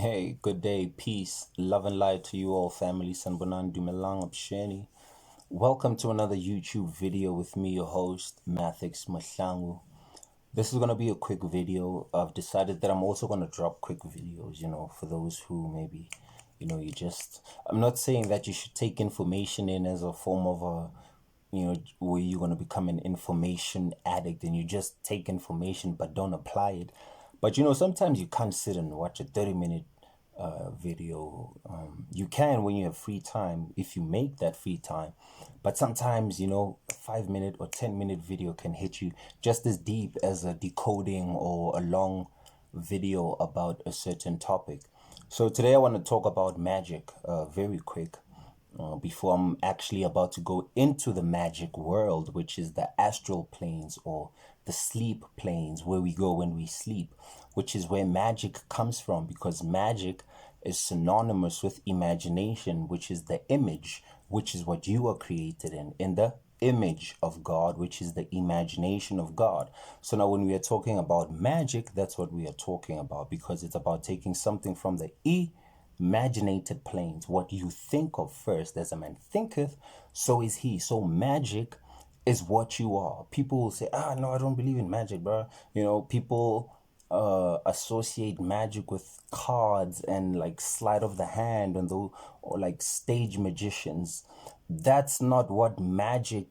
Hey, good day, peace, love and light to you all, family. Sanbonan Dumelang Absheni. Welcome to another YouTube video with me, your host, Mathix Mahlangu. This is going to be a quick video. I've decided that I'm also going to drop quick videos, for those who maybe, I'm not saying that you should take information in as a form of where you're going to become an information addict and you just take information but don't apply it. But sometimes you can't sit and watch a 30-minute video. You can when you have free time if you make that free time. But sometimes, a 5-minute or 10-minute video can hit you just as deep as a decoding or a long video about a certain topic. So today I want to talk about magic very quick before I'm actually about to go into the magic world, which is the astral planes or the sleep planes where we go when we sleep, which is where magic comes from, because magic is synonymous with imagination, which is the image, which is what you are created in the image of God, which is the imagination of God. So now when we are talking about magic, that's what we are talking about, because it's about taking something from the imaginated planes. What you think of first, as a man thinketh, so is he. So magic is what you are. People will say, no, I don't believe in magic, bro. People associate magic with cards and like sleight of the hand and though, or like stage magicians. That's not what magic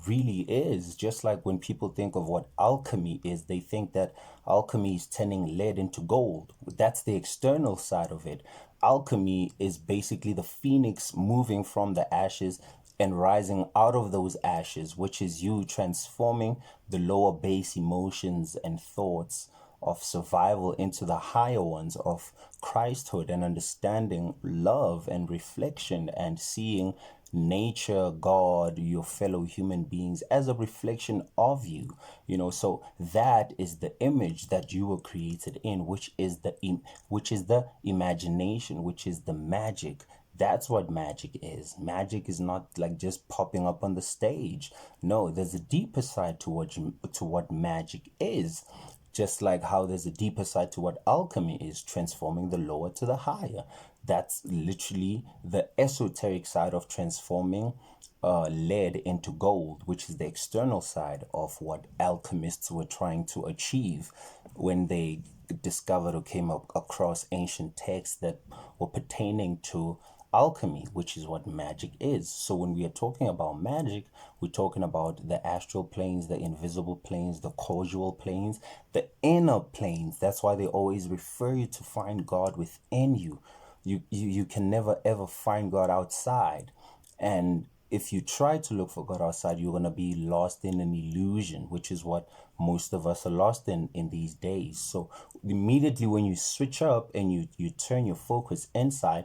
really is. Just like when people think of what alchemy is, they think that alchemy is turning lead into gold. That's the external side of it. Alchemy is basically the phoenix moving from the ashes and rising out of those ashes, which is you transforming the lower base emotions and thoughts of survival into the higher ones of Christhood and understanding love and reflection and seeing nature, God, your fellow human beings as a reflection of you. So that is the image that you were created in, which is the imagination, which is the magic. That's what magic is. Magic is not like just popping up on the stage. No, there's a deeper side to what magic is. Just like how there's a deeper side to what alchemy is, transforming the lower to the higher. That's literally the esoteric side of transforming lead into gold, which is the external side of what alchemists were trying to achieve when they discovered or came up across ancient texts that were pertaining to alchemy, which is what magic is. So when we are talking about magic, we're talking about the astral planes, the invisible planes, the causal planes, the inner planes. That's why they always refer you to find God within you. You can never ever find God outside. And if you try to look for God outside, you're going to be lost in an illusion, which is what most of us are lost in these days. So immediately when you switch up and you turn your focus inside,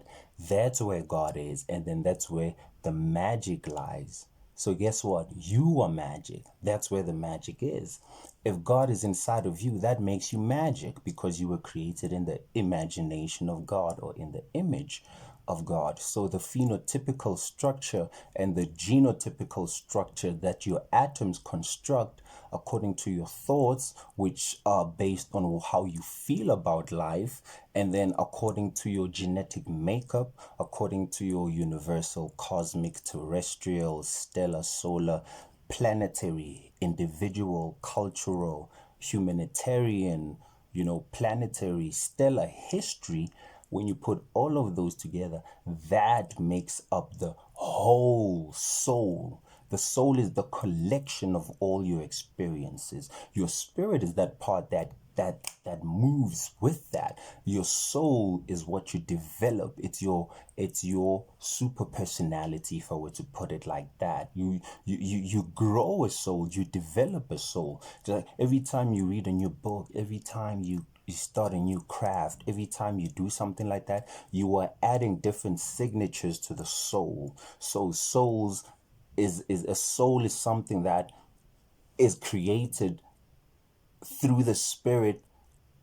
that's where God is. And then that's where the magic lies. So guess what? You are magic. That's where the magic is. If God is inside of you, that makes you magic because you were created in the imagination of God or in the image of God. So the phenotypical structure and the genotypical structure that your atoms construct according to your thoughts, which are based on how you feel about life, and then according to your genetic makeup, according to your universal, cosmic, terrestrial, stellar, solar, planetary, individual, cultural, humanitarian, planetary, stellar history. When you put all of those together, that makes up the whole soul. The soul is the collection of all your experiences. Your spirit is that part that moves with that. Your soul is what you develop. It's your super personality, if I were to put it like that. You grow a soul, you develop a soul. Just like every time you read a new book, every time you start a new craft, every time you do something like that, you are adding different signatures to the soul. So souls is a soul is something that is created through the spirit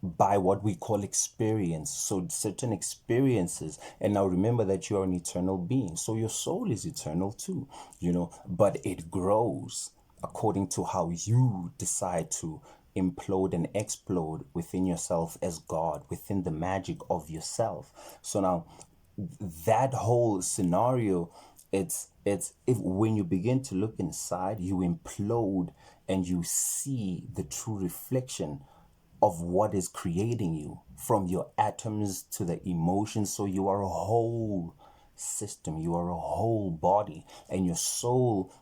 by what we call experience. So certain experiences, and now remember that you are an eternal being, so your soul is eternal too, but it grows according to how you decide to implode and explode within yourself as God, within the magic of yourself. So now that whole scenario, it's if when you begin to look inside, you implode and you see the true reflection of what is creating you, from your atoms to the emotions. So you are a whole system, you are a whole body, and your soul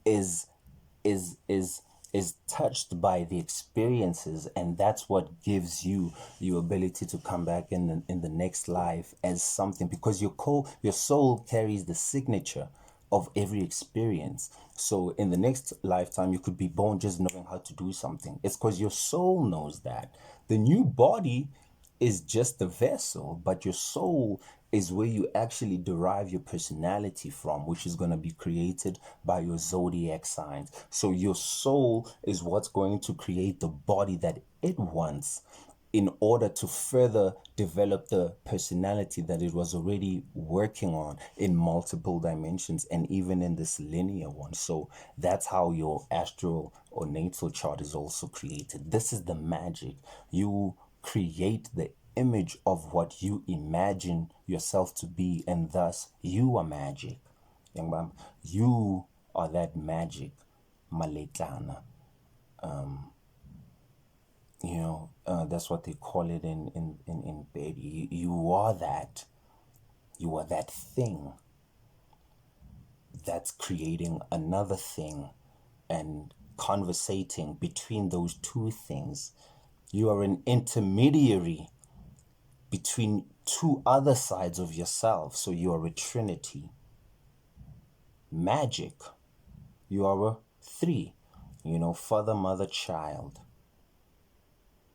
is is is is touched by the experiences, and that's what gives you your ability to come back in the next life as something, because your soul carries the signature of every experience. So in the next lifetime, you could be born just knowing how to do something. It's because your soul knows that. The new body is just the vessel, but your soul is where you actually derive your personality from, which is going to be created by your zodiac signs. So your soul is what's going to create the body that it wants in order to further develop the personality that it was already working on in multiple dimensions and even in this linear one. So that's how your astral or natal chart is also created. This is the magic. You create the image of what you imagine yourself to be, and thus you are magic. Young man, you are that magic, Maletlana. That's what they call it in bed. You are that. You are that thing that's creating another thing and conversating between those two things. You are an intermediary between two other sides of yourself. So you are a trinity. Magic. You are a three. Father, mother, child.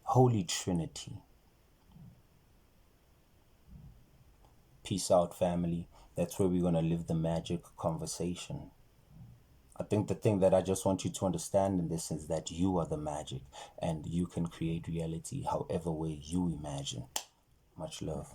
Holy Trinity. Peace out, family. That's where we're going to live the magic conversation. I think the thing that I just want you to understand in this is that you are the magic, and you can create reality however way you imagine. Much love.